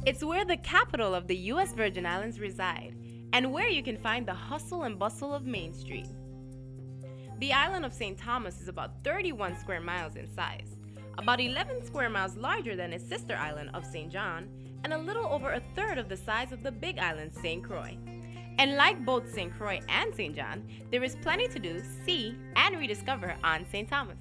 It's where the capital of the U.S. Virgin Islands reside, and where you can find the hustle and bustle of Main Street. The island of St. Thomas is about 31 square miles in size, about 11 square miles larger than its sister island of St. John, and a little over a third of the size of the big island St. Croix. And like both St. Croix and St. John, there is plenty to do, see, and rediscover on St. Thomas.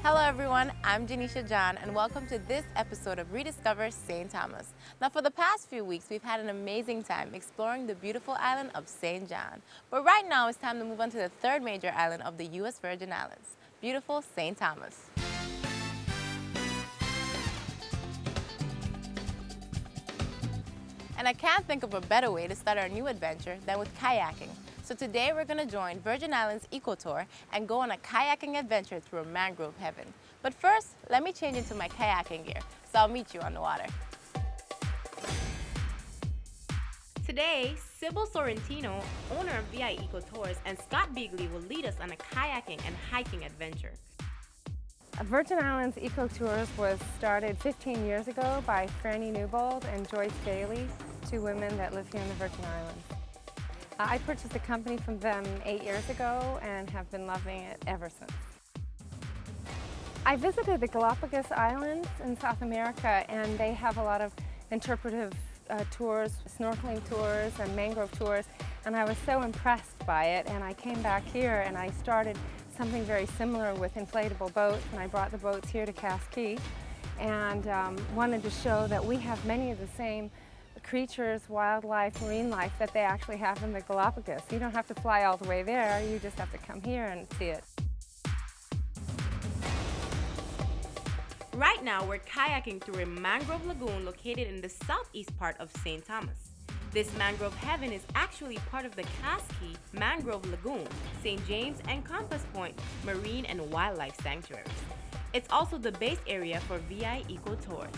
Hello everyone, I'm Janeisha Johns and welcome to this episode of Rediscover St. Thomas. Now for the past few weeks, we've had an amazing time exploring the beautiful island of St. John. But right now it's time to move on to the third major island of the U.S. Virgin Islands, beautiful St. Thomas. And I can't think of a better way to start our new adventure than with kayaking. So today we're going to join Virgin Islands Eco Tour and go on a kayaking adventure through a mangrove heaven. But first, let me change into my kayaking gear, so I'll meet you on the water. Today, Sybile Sorrentino, owner of VI Eco Tours, and Scott Begley will lead us on a kayaking and hiking adventure. Virgin Islands Eco Tours was started 15 years ago by Franny Newbold and Joyce Bailey, two women that live here in the Virgin Islands. I purchased the company from them 8 years ago and have been loving it ever since. I visited the Galapagos Islands in South America, and they have a lot of interpretive tours, snorkeling tours and mangrove tours, and I was so impressed by it, and I came back here and I started something very similar with inflatable boats, and I brought the boats here to Cas Cay and wanted to show that we have many of the same creatures, wildlife, marine life that they actually have in the Galapagos. You don't have to fly all the way there, you just have to come here and see it. Right now, we're kayaking through a mangrove lagoon located in the southeast part of St. Thomas. This mangrove heaven is actually part of the Cas Cay Mangrove Lagoon, St. James and Compass Point Marine and Wildlife Sanctuaries. It's also the base area for VI Eco Tours.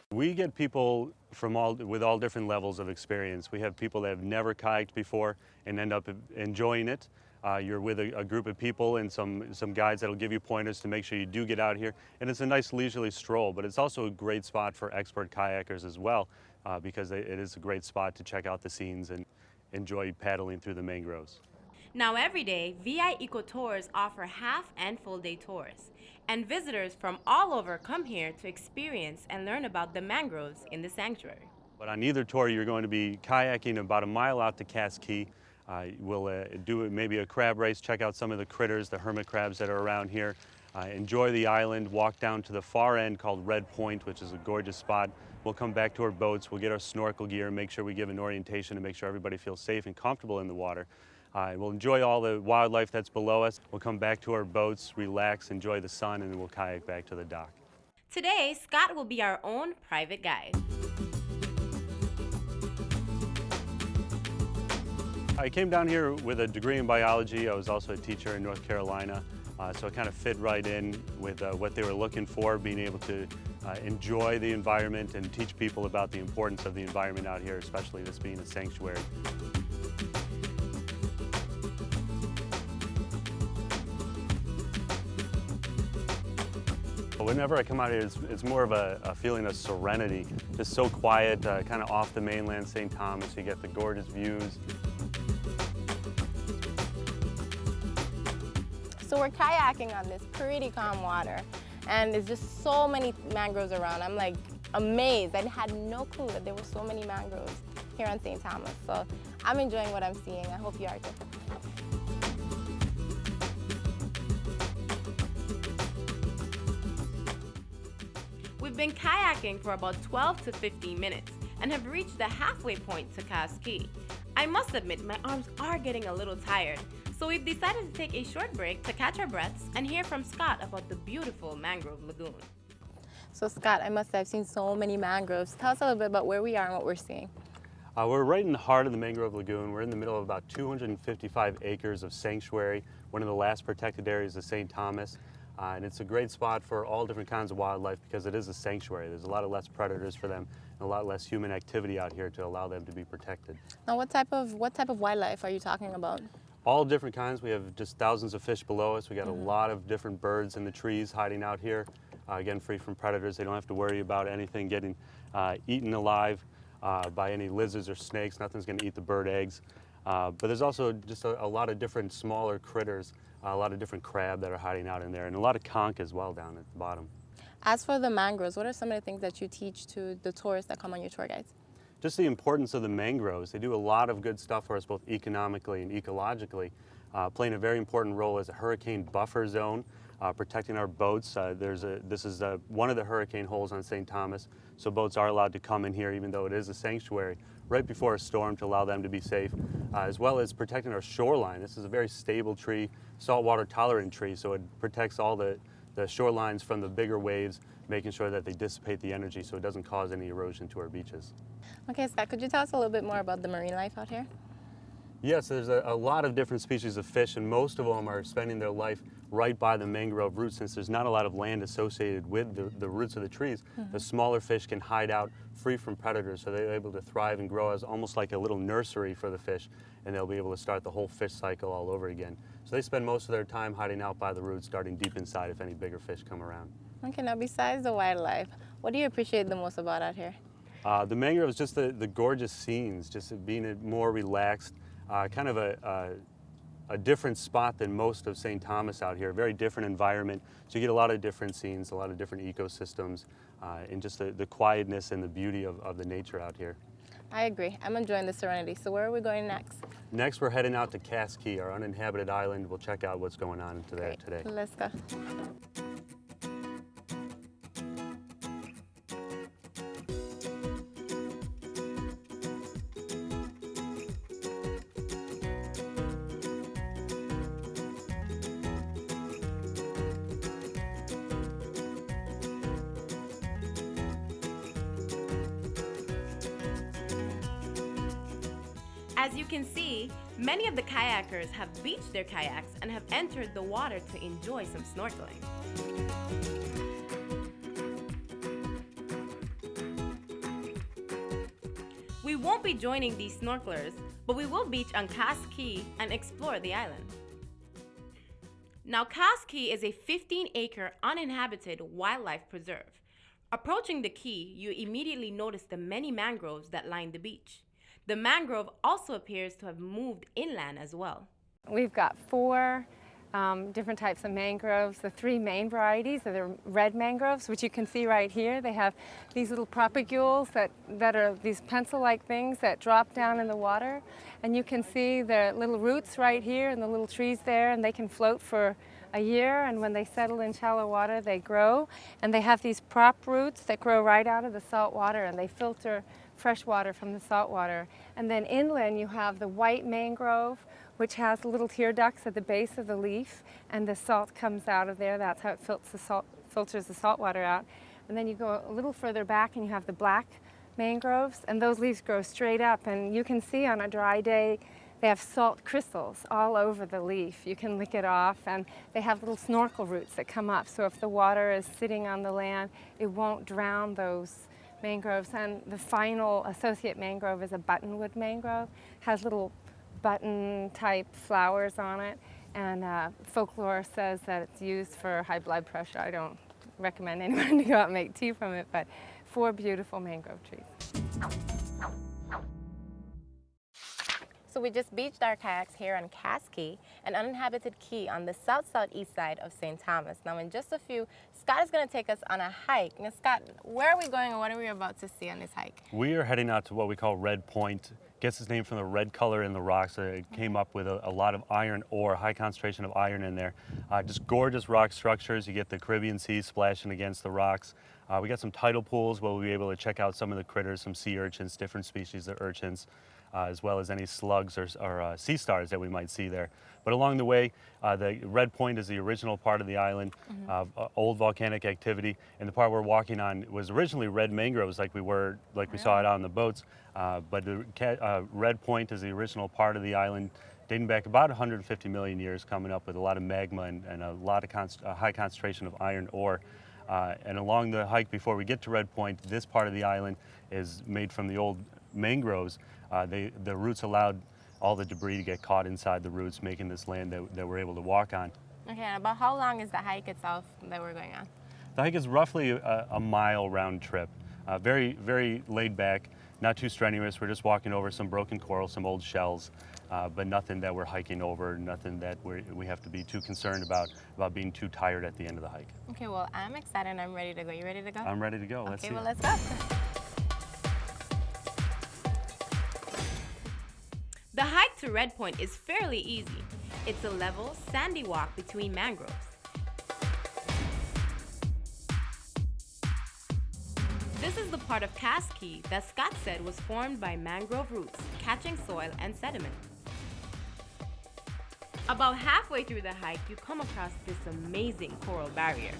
We get people with all different levels of experience. We have people that have never kayaked before and end up enjoying it. You're with a group of people and some guides that'll give you pointers to make sure you do get out here. And it's a nice leisurely stroll, but it's also a great spot for expert kayakers as well, because it is a great spot to check out the scenes and enjoy paddling through the mangroves. Now every day, VI Eco Tours offer half and full day tours, and visitors from all over come here to experience and learn about the mangroves in the sanctuary. But on either tour, you're going to be kayaking about a mile out to Cas Cay. We'll do maybe a crab race, check out some of the critters, the hermit crabs that are around here, enjoy the island, walk down to the far end called Red Point, which is a gorgeous spot. We'll come back to our boats, we'll get our snorkel gear, make sure we give an orientation to make sure everybody feels safe and comfortable in the water. We'll enjoy all the wildlife that's below us. We'll come back to our boats, relax, enjoy the sun, and then we'll kayak back to the dock. Today, Scott will be our own private guide. I came down here with a degree in biology. I was also a teacher in North Carolina, so I kind of fit right in with what they were looking for, being able to enjoy the environment and teach people about the importance of the environment out here, especially this being a sanctuary. Whenever I come out here, it's more of a feeling of serenity. Just so quiet, kind of off the mainland St. Thomas. You get the gorgeous views. So we're kayaking on this pretty calm water, and there's just so many mangroves around. I'm like amazed. I had no clue that there were so many mangroves here on St. Thomas. So I'm enjoying what I'm seeing. I hope you are too. We've been kayaking for about 12 to 15 minutes and have reached the halfway point to Cas Cay. I must admit my arms are getting a little tired, so we've decided to take a short break to catch our breaths and hear from Scott about the beautiful mangrove lagoon. So Scott, I must say I've seen so many mangroves. Tell us a little bit about where we are and what we're seeing. We're right in the heart of the mangrove lagoon. We're in the middle of about 255 acres of sanctuary, one of the last protected areas of St. Thomas. And it's a great spot for all different kinds of wildlife because it is a sanctuary. There's a lot of less predators for them and a lot less human activity out here to allow them to be protected. Now what type of wildlife are you talking about? All different kinds. We have just thousands of fish below us. We got a lot of different birds in the trees hiding out here. Again, free from predators. They don't have to worry about anything getting eaten alive by any lizards or snakes. Nothing's going to eat the bird eggs. But there's also just a lot of different smaller critters, a lot of different crab that are hiding out in there, and a lot of conch as well down at the bottom. As for the mangroves, what are some of the things that you teach to the tourists that come on your tour guides? Just the importance of the mangroves. They do a lot of good stuff for us both economically and ecologically, playing a very important role as a hurricane buffer zone, protecting our boats. This is one of the hurricane holes on St. Thomas, so boats are allowed to come in here even though it is a sanctuary right before a storm to allow them to be safe, as well as protecting our shoreline. This is a very stable tree, saltwater tolerant tree, so it protects all the shorelines from the bigger waves, making sure that they dissipate the energy so it doesn't cause any erosion to our beaches. Okay, Scott, could you tell us a little bit more about the marine life out here? Yes, there's a lot of different species of fish, and most of them are spending their life right by the mangrove roots. Since there's not a lot of land associated with the roots of the trees, the smaller fish can hide out free from predators, so they're able to thrive and grow as almost like a little nursery for the fish, and they'll be able to start the whole fish cycle all over again. So they spend most of their time hiding out by the roots, starting deep inside if any bigger fish come around. Okay, now besides the wildlife, what do you appreciate the most about out here? The mangrove is just the gorgeous scenes, just being more relaxed, kind of a different spot than most of St. Thomas out here, a very different environment. So you get a lot of different scenes, a lot of different ecosystems, and just the quietness and the beauty of the nature out here. I agree. I'm enjoying the serenity. So where are we going next? Next, we're heading out to Cas Cay, our uninhabited island. We'll check out what's going on there today. Let's go. As you can see, many of the kayakers have beached their kayaks and have entered the water to enjoy some snorkeling. We won't be joining these snorkelers, but we will beach on Cas Cay and explore the island. Now, Cas Cay is a 15-acre uninhabited wildlife preserve. Approaching the key, you immediately notice the many mangroves that line the beach. The mangrove also appears to have moved inland as well. We've got 4 different types of mangroves. The 3 main varieties are the red mangroves, which you can see right here. They have these little propagules that are these pencil-like things that drop down in the water. And you can see the little roots right here and the little trees there, and they can float for a year, and when they settle in shallow water, they grow. And they have these prop roots that grow right out of the salt water, and they filter fresh water from the salt water. And then inland you have the white mangrove, which has little tear ducts at the base of the leaf, and the salt comes out of there. That's how it filters the salt water out. And then you go a little further back and you have the black mangroves, and those leaves grow straight up, and you can see on a dry day they have salt crystals all over the leaf. You can lick it off, and they have little snorkel roots that come up, so if the water is sitting on the land, it won't drown those mangroves. And the final associate mangrove is a buttonwood mangrove. Has little button type flowers on it, and folklore says that it's used for high blood pressure. I don't recommend anyone to go out and make tea from it, but 4 beautiful mangrove trees. So we just beached our kayaks here on Cas Cay, an uninhabited key on the south-southeast side of St. Thomas. Now in just a few, Scott is going to take us on a hike. Now Scott, where are we going and what are we about to see on this hike? We are heading out to what we call Red Point. Gets its name from the red color in the rocks. It came up with a lot of iron ore, high concentration of iron in there. Just gorgeous rock structures. You get the Caribbean Sea splashing against the rocks. We got some tidal pools where we'll be able to check out some of the critters, some sea urchins, different species of urchins, as well as any slugs or sea stars that we might see there. But along the way, the Red Point is the original part of the island, old volcanic activity, and the part we're walking on was originally red mangroves like we saw it out on the boats, but the Red Point is the original part of the island, dating back about 150 million years, coming up with a lot of magma and a lot of high concentration of iron ore. And along the hike before we get to Red Point, this part of the island is made from the old mangroves. The roots allowed all the debris to get caught inside the roots, making this land that we're able to walk on. Okay, and about how long is the hike itself that we're going on? The hike is roughly a mile round trip. Very, very laid back, not too strenuous. We're just walking over some broken coral, some old shells, but nothing that we're hiking over, nothing that we have to be too concerned about being too tired at the end of the hike. Okay, well, I'm excited and I'm ready to go. You ready to go? I'm ready to go. Let's see. Okay, well, let's go. The hike to Red Point is fairly easy. It's a level, sandy walk between mangroves. This is the part of Cas Cay that Scott said was formed by mangrove roots catching soil and sediment. About halfway through the hike, you come across this amazing coral barrier.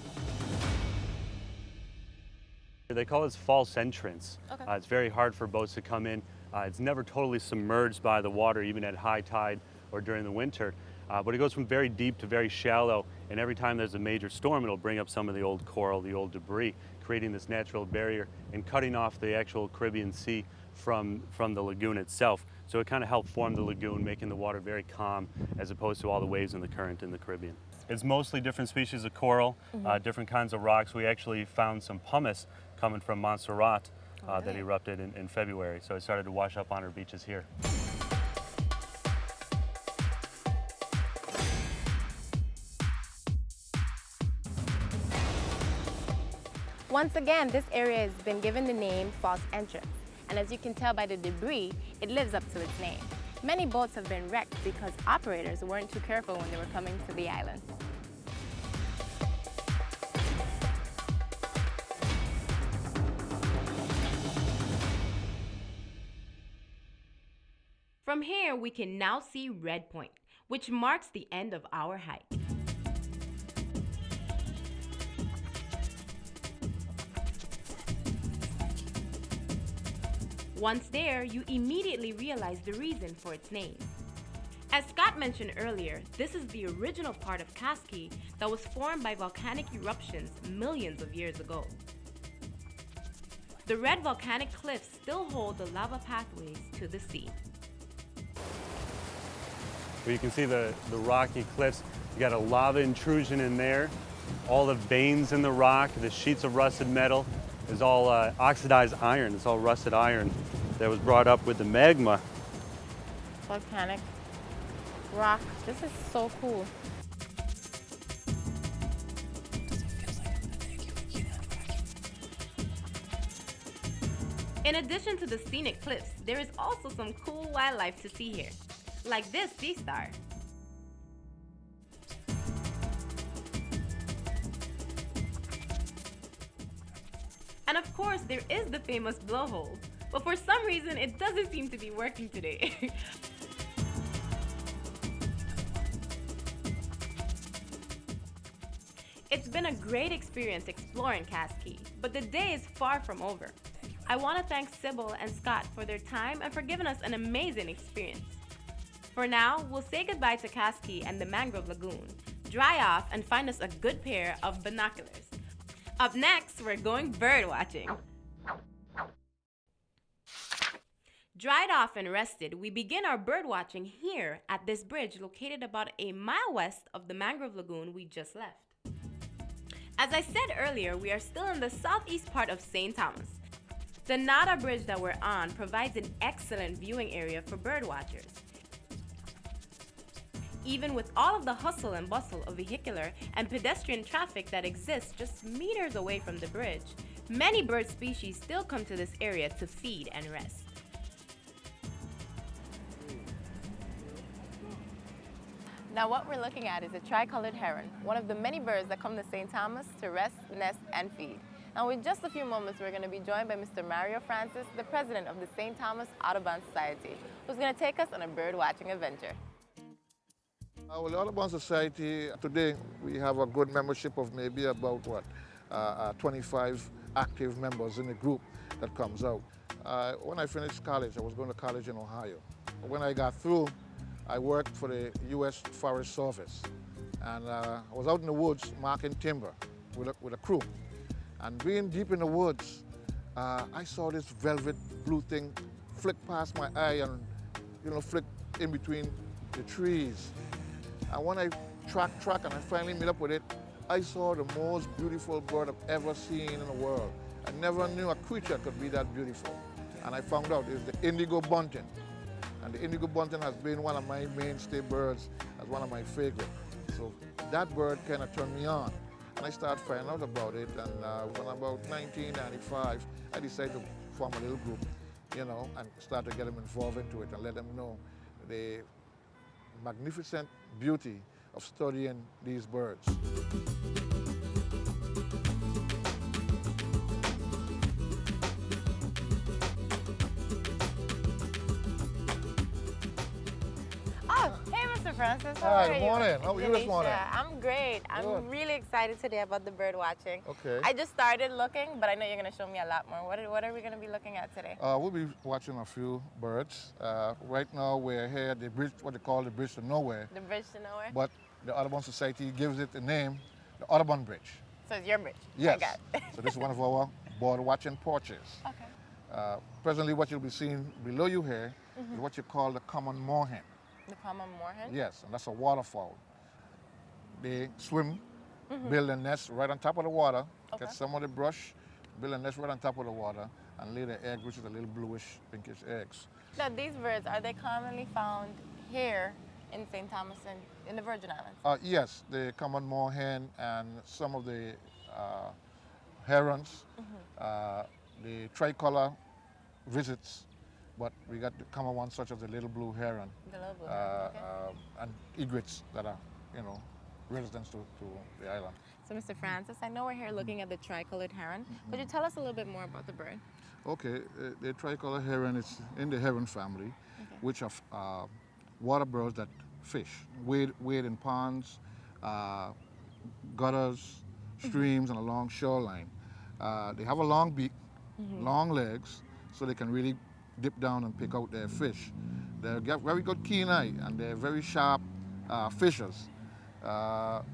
They call this false entrance. Okay. It's very hard for boats to come in. It's never totally submerged by the water, even at high tide or during the winter. But it goes from very deep to very shallow, and every time there's a major storm, it'll bring up some of the old coral, the old debris, creating this natural barrier and cutting off the actual Caribbean Sea from the lagoon itself. So it kind of helped form the lagoon, making the water very calm as opposed to all the waves and the current in the Caribbean. It's mostly different species of coral, different kinds of rocks. We actually found some pumice coming from Montserrat that erupted in February. So it started to wash up on our beaches here. Once again, this area has been given the name False Entrance. And as you can tell by the debris, it lives up to its name. Many boats have been wrecked because operators weren't too careful when they were coming to the island. From here, we can now see Red Point, which marks the end of our hike. Once there, you immediately realize the reason for its name. As Scott mentioned earlier, this is the original part of Cas Cay that was formed by volcanic eruptions millions of years ago. The red volcanic cliffs still hold the lava pathways to the sea. Where you can see the rocky cliffs. You got a lava intrusion in there. All the veins in the rock, the sheets of rusted metal, is all oxidized iron. It's all rusted iron that was brought up with the magma. Volcanic rock. This is so cool. In addition to the scenic cliffs, there is also some cool wildlife to see here, like this sea star. And of course, there is the famous blowhole, but for some reason, it doesn't seem to be working today. It's been a great experience exploring Cas Cay, but the day is far from over. I want to thank Sybile and Scott for their time and for giving us an amazing experience. For now, we'll say goodbye to Cas Cay and the Mangrove Lagoon, dry off and find us a good pair of binoculars. Up next, we're going bird watching. Dried off and rested, we begin our bird watching here at this bridge located about a mile west of the Mangrove Lagoon we just left. As I said earlier, we are still in the southeast part of St. Thomas. The Nada Bridge that we're on provides an excellent viewing area for bird watchers. Even with all of the hustle and bustle of vehicular and pedestrian traffic that exists just meters away from the bridge, many bird species still come to this area to feed and rest. Now what we're looking at is a tricolored heron, one of the many birds that come to St. Thomas to rest, nest, and feed. Now in just a few moments, we're going to be joined by Mr. Mario Francis, the president of the St. Thomas Audubon Society, who's going to take us on a bird watching adventure. Well, the Audubon Society, today we have a good membership of maybe about 25 active members in the group that comes out. When I finished college, I was going to college in Ohio. When I got through, I worked for the U.S. Forest Service, and I was out in the woods marking timber with a crew. And being deep in the woods, I saw this velvet blue thing flick past my eye and, flick in between the trees. And when I track, and I finally meet up with it, I saw the most beautiful bird I've ever seen in the world. I never knew a creature could be that beautiful. And I found out it's the indigo bunting. And the indigo bunting has been one of my mainstay birds, as one of my favorite. So that bird kind of turned me on. And I started finding out about it, and when about 1995, I decided to form a little group, you know, and start to get them involved into it and let them know the magnificent beauty of studying these birds. Oh, hey, Mr. Francis. How Hi, are good you? morning. How are you this Janeisha. morning? I'm great. I'm Good. really excited today about the bird watching. Okay. I just started looking, but I know you're going to show me a lot more. What are we going to be looking at today? We'll be watching a few birds. Right now we're here at the bridge, what they call the Bridge to Nowhere, The bridge to nowhere? but the Audubon Society gives it the name, the Audubon Bridge. So it's your bridge. Yes. I got it. So this is one of our bird watching porches. Okay. Presently what you'll be seeing below you here is what you call the common moorhen. The common moorhen? Yes, and that's a waterfowl. They swim, build a nest right on top of the water, Okay. get some of the brush, build a nest right on top of the water, and lay their egg, which is a little bluish, pinkish eggs. Now, these birds, are they commonly found here in St. Thomas and in the Virgin Islands? Yes, the common moorhen and some of the herons, the tricolor visits, but we got the common ones such as the little blue heron The little blue heron, okay. and egrets that are, you know, residents to the island. So, Mr. Francis, I know we're here looking at the tricolored heron. Could you tell us a little bit more about the bird? Okay, the tricolor heron is in the heron family, which are water birds that fish, wade in ponds, gutters, streams, and along shoreline. They have a long beak, long legs, so they can really dip down and pick out their fish. They get very good keen eye, and they're very sharp fishers. The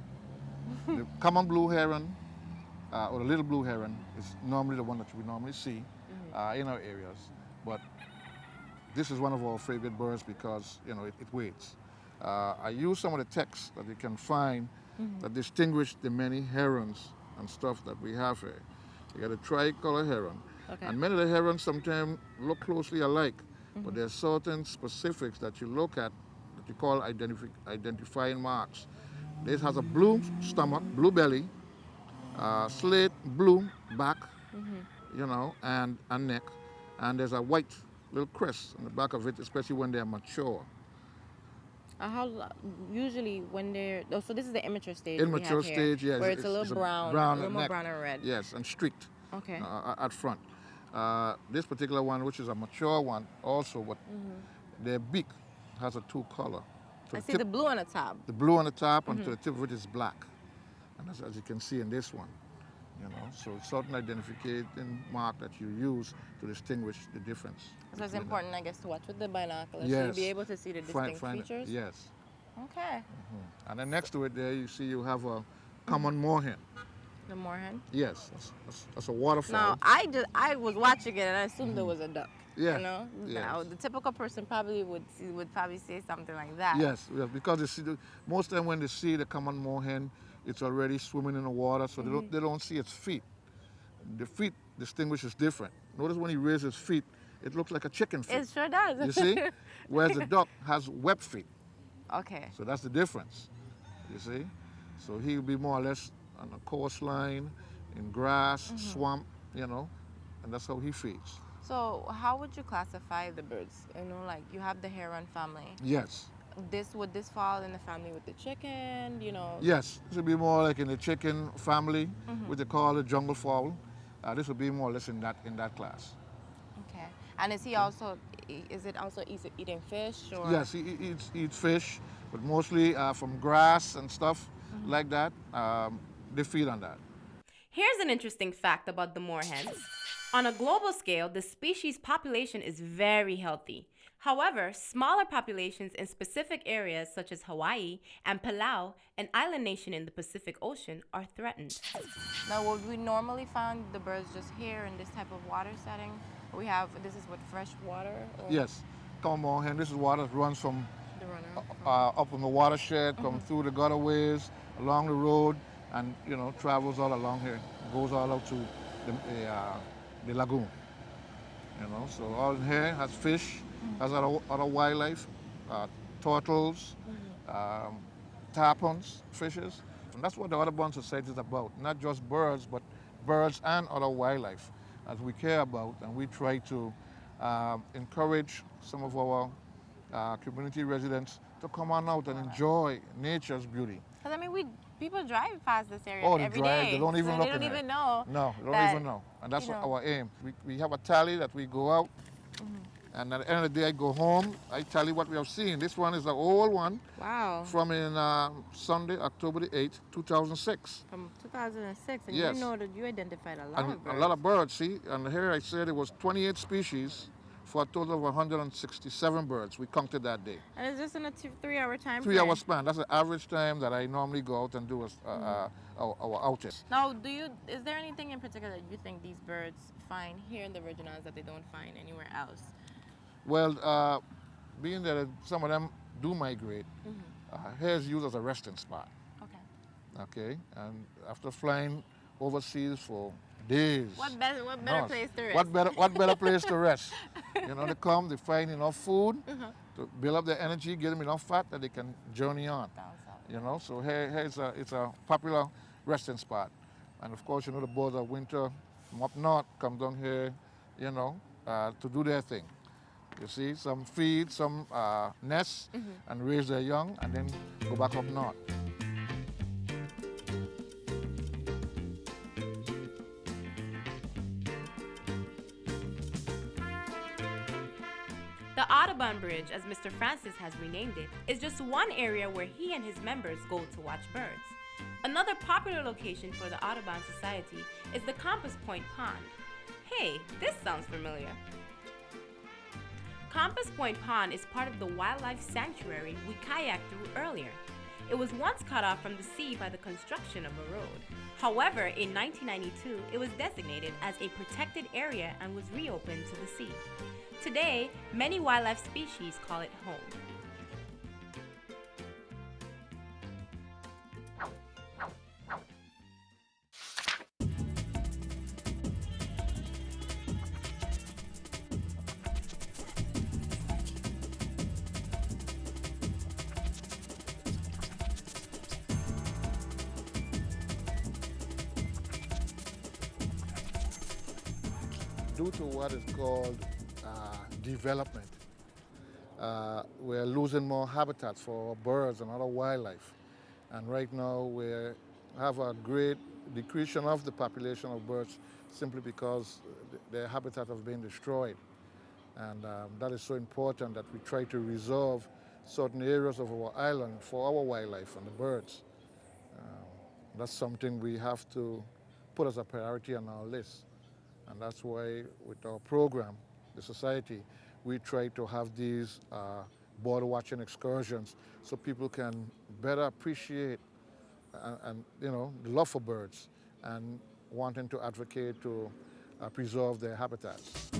common blue heron, or the little blue heron, is normally the one that we normally see in our areas. But this is one of our favorite birds because, you know, it wades. I use some of the texts that you can find that distinguish the many herons and stuff that we have here. You got a tricolor heron. Okay. And many of the herons sometimes look closely alike, but there are certain specifics that you look at that you call identifying marks. This has a blue stomach, blue belly, slate blue back, you know, and neck, and there's a white little crest on the back of it, especially when they're mature. Usually when they're, so this is the immature stage. Immature stage, yes. Where it's a little brown, a little more neck. brown or red. Yes, and streaked Okay. at front. This particular one, which is a mature one, also, but their beak has a two color. I see the blue on the top. The blue on the top and to the tip of it is black. And as you can see in this one, you know, so certain identification mark that you use to distinguish the difference. So it's important, I guess, to watch with the binoculars so Yes. you'll be able to see the distinct features. Yes. Okay. And then next to it there, you see you have a common moorhen. The moorhen. Yes, that's a waterfowl. Now, I was watching it and I assumed there was a duck. Yeah, You know, yes. now the typical person probably would probably say something like that. Yes, because they see most time when they see the common moorhen, it's already swimming in the water, so they don't see its feet. The feet distinguishes different. Notice when he raises his feet, it looks like a chicken feet. It sure does. You see? Whereas the duck has webbed feet. Okay. So that's the difference. You see? So he'll be more or less on a coastline, in grass, swamp, you know, and that's how he feeds. So how would you classify the birds? You know, like you have the heron family. Yes. Would this fall in the family with the chicken? You know. Yes, this would be more like in the chicken family, which they call the jungle fowl. This would be more or less in that class. Okay. And is it also eating fish or? Yes, he eats fish, but mostly from grass and stuff like that. They feed on that. Here's an interesting fact about the moorhens. On a global scale, the species population is very healthy. However, smaller populations in specific areas such as Hawaii and Palau, an island nation in the Pacific Ocean, are threatened. Now, would we normally find the birds just here in this type of water setting? This is what, fresh water? Or? Yes, come moorhen. This is water that runs from The runner. up from the watershed, come through the gutterways, along the road, and travels all along here, goes all out to the lagoon. So all in here has fish, has other wildlife, turtles, tarpons, fishes, and that's what the Audubon Society is about. Not just birds, but birds and other wildlife, as we care about, and we try to encourage some of our community residents to come on out and enjoy nature's beauty. Because I mean, people drive past this area Oh, they every drive, day, they don't even so look they don't in even it. know. No, they don't that, even know. And that's you know. our aim. We have a tally that we go out, and at the end of the day, I go home, I tally what we have seen. This one is the old one Wow. from Sunday, October the 8th, 2006. From 2006, and Yes. you know that you identified a lot And of birds. a lot of birds, see? And here I said it was 28 species for a total of 167 birds. We counted that day. And it's just in a 3-hour time 3 frame. hour span. That's the average time that I normally go out and do our outing. Now, is there anything in particular that you think these birds find here in the Virgin Islands that they don't find anywhere else? Well, being that some of them do migrate, here is used as a resting spot. Okay. Okay, and after flying overseas for days. What better place to rest? What better place to rest? They come, they find enough food to build up their energy, give them enough fat that they can journey on. Down south. So here it's a popular resting spot. And of course, the birds of winter from up north come down here, to do their thing. You see, some feed, some nest and raise their young, and then go back up north. The Audubon Bridge, as Mr. Francis has renamed it, is just one area where he and his members go to watch birds. Another popular location for the Audubon Society is the Compass Point Pond. Hey, this sounds familiar. Compass Point Pond is part of the wildlife sanctuary we kayaked through earlier. It was once cut off from the sea by the construction of a road. However, in 1992, it was designated as a protected area and was reopened to the sea. Today, many wildlife species call it home. Due to what is called development, we're losing more habitats for birds and other wildlife. And right now we have a great decrease of the population of birds simply because their habitat has been destroyed. And that is so important that we try to reserve certain areas of our island for our wildlife and the birds. That's something we have to put as a priority on our list. And that's why with our program, the society, we try to have these bird watching excursions so people can better appreciate and the love for birds and wanting to advocate to preserve their habitats.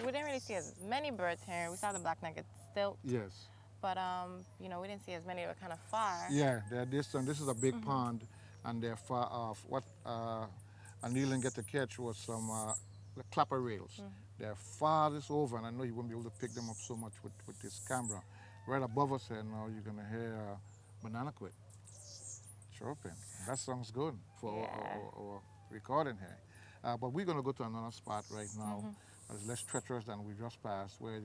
We didn't really see as many birds here. We saw the black-necked stilt. Yes. But, we didn't see as many. They were kind of far. Yeah, they're distant. This is a big pond, and they're far off. What Anil didn't get to catch was some clapper rails. They're farthest over, and I know you won't be able to pick them up so much with this camera. Right above us here now, you're going to hear banana quit chirping. That sounds good for our recording here. But we're going to go to another spot right now. It's less treacherous than we just passed, where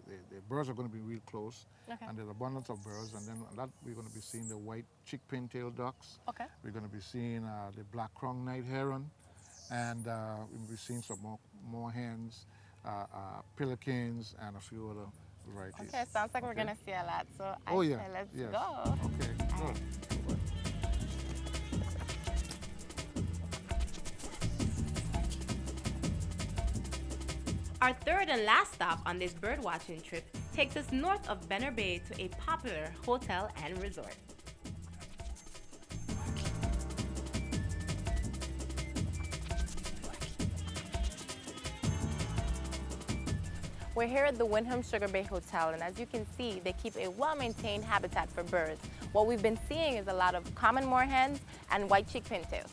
the birds are going to be real close. Okay. And there's abundance of birds. And then that we're going to be seeing the white chick pintail ducks. Okay. We're going to be seeing the black crowned night heron. And we'll be seeing some more hens, pelicans, and a few other varieties. Okay, sounds like we're going to see a lot. So I say let's yes. go. Okay, good. Our third and last stop on this birdwatching trip takes us north of Benner Bay to a popular hotel and resort. We're here at the Wyndham Sugar Bay Hotel, and as you can see, they keep a well-maintained habitat for birds. What we've been seeing is a lot of common moorhens and white-cheeked pintails.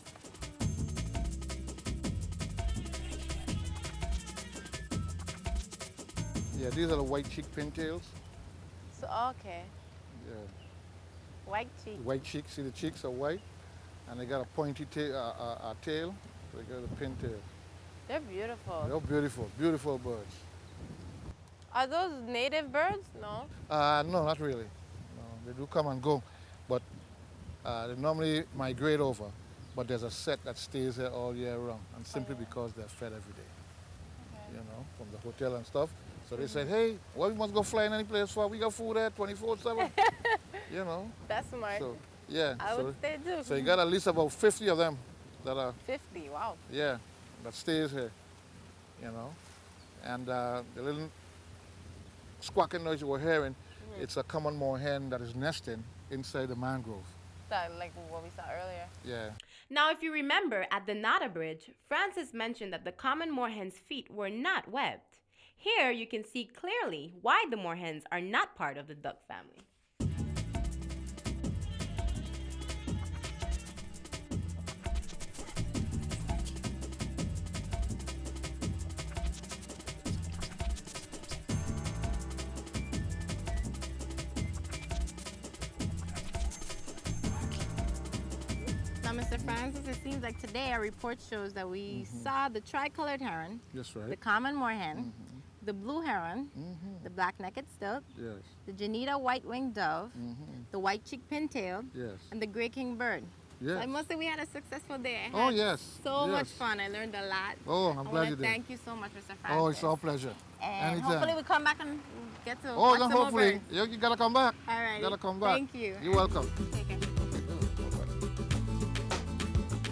Yeah, these are the white-cheeked pintails. So, okay, Yeah. white-cheeked. White cheeks, see the cheeks are white, and they got a pointy tail, so they got a pintail. They're beautiful. They're beautiful, beautiful birds. Are those native birds? No. No, not really. No, they do come and go, but they normally migrate over, but there's a set that stays there all year round, and simply because they're fed every day, you know, from the hotel and stuff. So they said, hey, well, we must go flying any place for, we got food there 24/7, you know. That's smart. So, yeah. I would stay too. So you got at least about 50 of them that are, 50, wow. yeah, that stays here, you know. And the little squawking noise you were hearing, it's a common moorhen that is nesting inside the mangrove. Like what we saw earlier. Yeah. Now, if you remember, at the Nada Bridge, Francis mentioned that the common moorhen's feet were not webbed. Here, you can see clearly why the moorhens are not part of the duck family. Now, Mr. Francis, it seems like today our report shows that we saw the tricolored heron, That's right. the common moorhen, the blue heron, the black-necked stilt, Yes. the Janita white-winged dove, the white-cheeked pintail, Yes. and the gray king bird. So I Yes. must say we had a successful day. I Oh, had yes. so much Yes. fun. I learned a lot. Oh, I'm I glad wanna you did. thank you so much, Mr. Francis. Oh, it's our pleasure. And Anytime. hopefully we come back and get to Oh, watch then some more hopefully. birds. You gotta come back. All right. You gotta come back. Thank you. You're welcome. Take care.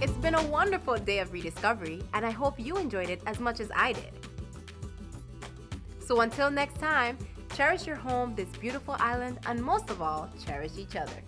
It's been a wonderful day of rediscovery, and I hope you enjoyed it as much as I did. So until next time, cherish your home, this beautiful island, and most of all, cherish each other.